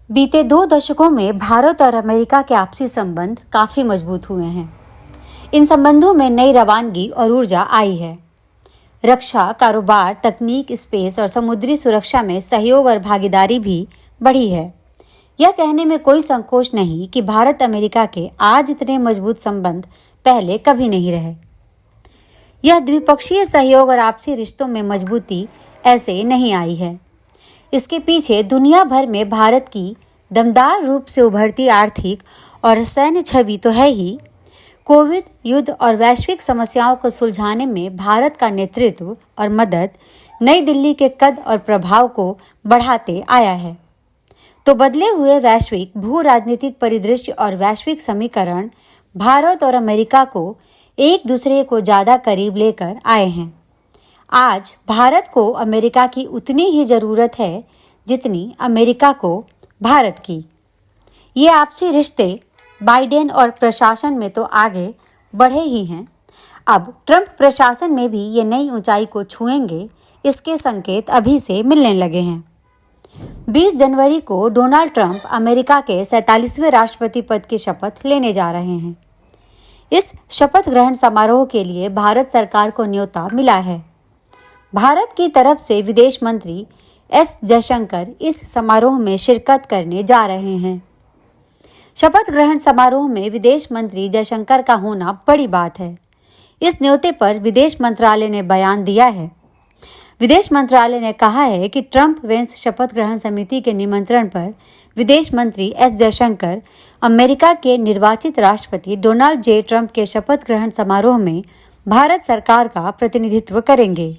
बीते 2 दशकों में भारत और अमेरिका के आपसी संबंध काफी मजबूत हुए हैं। इन संबंधों में नई रवानगी और ऊर्जा आई है। रक्षा, कारोबार, तकनीक, स्पेस और समुद्री सुरक्षा में सहयोग और भागीदारी भी बढ़ी है। यह कहने में कोई संकोच नहीं कि भारत अमेरिका के आज इतने मजबूत संबंध पहले कभी नहीं रहे। यह द्विपक्षीय सहयोग और आपसी रिश्तों में मजबूती ऐसे नहीं आई है। इसके पीछे दुनिया भर में भारत की दमदार रूप से उभरती आर्थिक और सैन्य छवि तो है ही। कोविड, युद्ध और वैश्विक समस्याओं को सुलझाने में भारत का नेतृत्व और मदद नई दिल्ली के कद और प्रभाव को बढ़ाते आया है। तो बदले हुए वैश्विक भू राजनीतिक परिदृश्य और वैश्विक समीकरण भारत और अमेरिका को एक दूसरे को ज्यादा करीब लेकर आए हैं। आज भारत को अमेरिका की उतनी ही जरूरत है जितनी अमेरिका को भारत की। ये आपसी रिश्ते बाइडेन और प्रशासन में तो आगे बढ़े ही हैं। अब ट्रंप प्रशासन में भी ये नई ऊंचाई को छुएंगे, इसके संकेत अभी से मिलने लगे हैं। 20 जनवरी को डोनाल्ड ट्रंप अमेरिका के 47वें राष्ट्रपति पद की शपथ लेने जा रहे हैं। इस शपथ ग्रहण समारोह के लिए भारत सरकार को न्योता मिला है। भारत की तरफ से विदेश मंत्री एस जयशंकर इस समारोह में शिरकत करने जा रहे हैं। शपथ ग्रहण समारोह में विदेश मंत्री जयशंकर का होना बड़ी बात है। इस न्योते पर विदेश मंत्रालय ने बयान दिया है। विदेश मंत्रालय ने कहा है कि ट्रंप वेंस शपथ ग्रहण समिति के निमंत्रण पर विदेश मंत्री एस जयशंकर अमेरिका के निर्वाचित राष्ट्रपति डोनाल्ड जे ट्रंप के शपथ ग्रहण समारोह में भारत सरकार का प्रतिनिधित्व करेंगे।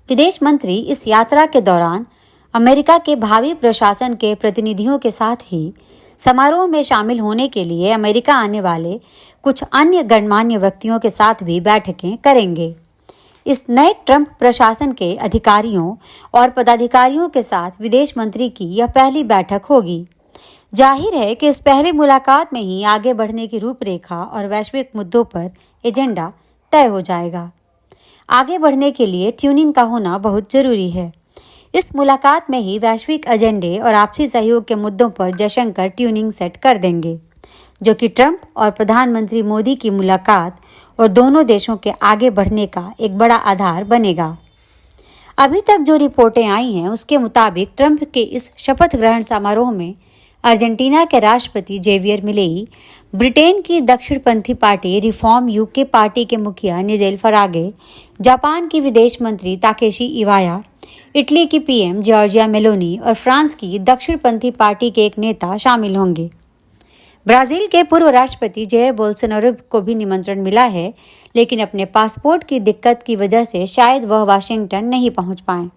विदेश मंत्री इस यात्रा के दौरान अमेरिका के भावी प्रशासन के प्रतिनिधियों के साथ ही समारोह में शामिल होने के लिए अमेरिका आने वाले कुछ अन्य गणमान्य व्यक्तियों के साथ भी बैठकें करेंगे। इस नए ट्रंप प्रशासन के अधिकारियों और पदाधिकारियों के साथ विदेश मंत्री की यह पहली बैठक होगी। जाहिर है कि इस पहली मुलाकात में ही आगे बढ़ने की रूपरेखा और वैश्विक मुद्दों पर एजेंडा तय हो जाएगा। आगे बढ़ने के लिए ट्यूनिंग का होना बहुत जरूरी है। इस मुलाकात में ही वैश्विक एजेंडे और आपसी सहयोग के मुद्दों पर जयशंकर ट्यूनिंग सेट कर देंगे, जो कि ट्रंप और प्रधानमंत्री मोदी की मुलाकात और दोनों देशों के आगे बढ़ने का एक बड़ा आधार बनेगा। अभी तक जो रिपोर्टें आई हैं उसके मुताबिक ट्रंप के इस शपथ ग्रहण समारोह में अर्जेंटीना के राष्ट्रपति जेवियर मिलेई, ब्रिटेन की दक्षिणपंथी पार्टी रिफॉर्म यूके पार्टी के मुखिया निजेल फरागे, जापान की विदेश मंत्री ताकेशी इवाया, इटली की पीएम जॉर्जिया मेलोनी और फ्रांस की दक्षिणपंथी पार्टी के एक नेता शामिल होंगे। ब्राजील के पूर्व राष्ट्रपति जेयर बोल्सोनारो को भी निमंत्रण मिला है, लेकिन अपने पासपोर्ट की दिक्कत की वजह से शायद वह वाशिंगटन नहीं पहुंच पाए।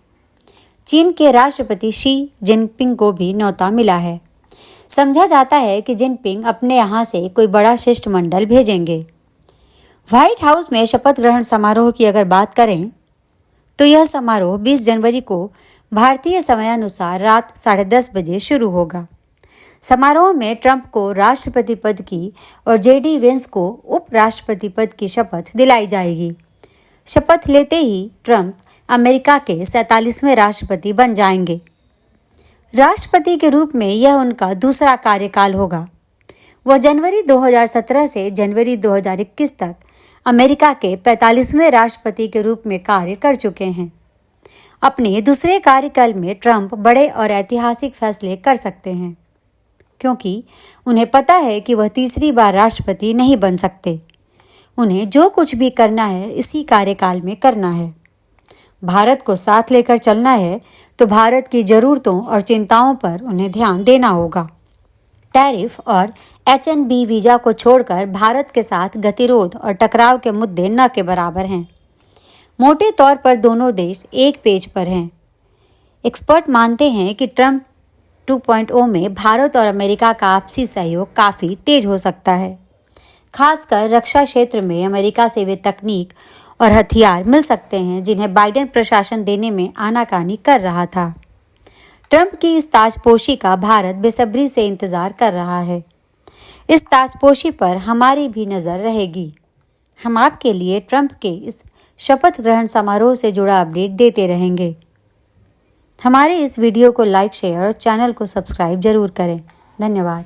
चीन के राष्ट्रपति शी जिनपिंग को भी न्योता मिला है। समझा जाता है कि जिनपिंग अपने यहाँ से कोई बड़ा शिष्टमंडल भेजेंगे। व्हाइट हाउस में शपथ ग्रहण समारोह की अगर बात करें तो यह समारोह 20 जनवरी को भारतीय समयानुसार रात 10:30 बजे शुरू होगा। समारोह में ट्रंप को राष्ट्रपति पद की और जेडी वेंस को उपराष्ट्रपति पद की शपथ दिलाई जाएगी। शपथ लेते ही ट्रंप अमेरिका के 47वें राष्ट्रपति बन जाएंगे। राष्ट्रपति के रूप में यह उनका दूसरा कार्यकाल होगा। वह जनवरी 2017 से जनवरी 2021 तक अमेरिका के 45वें राष्ट्रपति के रूप में कार्य कर चुके हैं। अपने दूसरे कार्यकाल में ट्रंप बड़े और ऐतिहासिक फैसले कर सकते हैं, क्योंकि उन्हें पता है कि वह तीसरी बार राष्ट्रपति नहीं बन सकते। उन्हें जो कुछ भी करना है इसी कार्यकाल में करना है। भारत को साथ लेकर चलना है तो भारत की जरूरतों और चिंताओं पर उन्हें ध्यान देना होगा। टैरिफ और H-1B वीजा को छोड़कर भारत के साथ गतिरोध और टकराव के मुद्दे न के बराबर हैं। मोटे तौर पर दोनों देश एक पेज पर हैं। एक्सपर्ट मानते हैं कि ट्रंप 2.0 में भारत और अमेरिका का आपसी सहयोग काफ़ी तेज हो सकता है। खासकर रक्षा क्षेत्र में अमेरिका से वे तकनीक और हथियार मिल सकते हैं जिन्हें बाइडेन प्रशासन देने में आनाकानी कर रहा था। ट्रंप की इस ताजपोशी का भारत बेसब्री से इंतजार कर रहा है। इस ताजपोशी पर हमारी भी नज़र रहेगी। हम आपके लिए ट्रंप के इस शपथ ग्रहण समारोह से जुड़ा अपडेट देते रहेंगे। हमारे इस वीडियो को लाइक, शेयर और चैनल को सब्सक्राइब जरूर करें। धन्यवाद।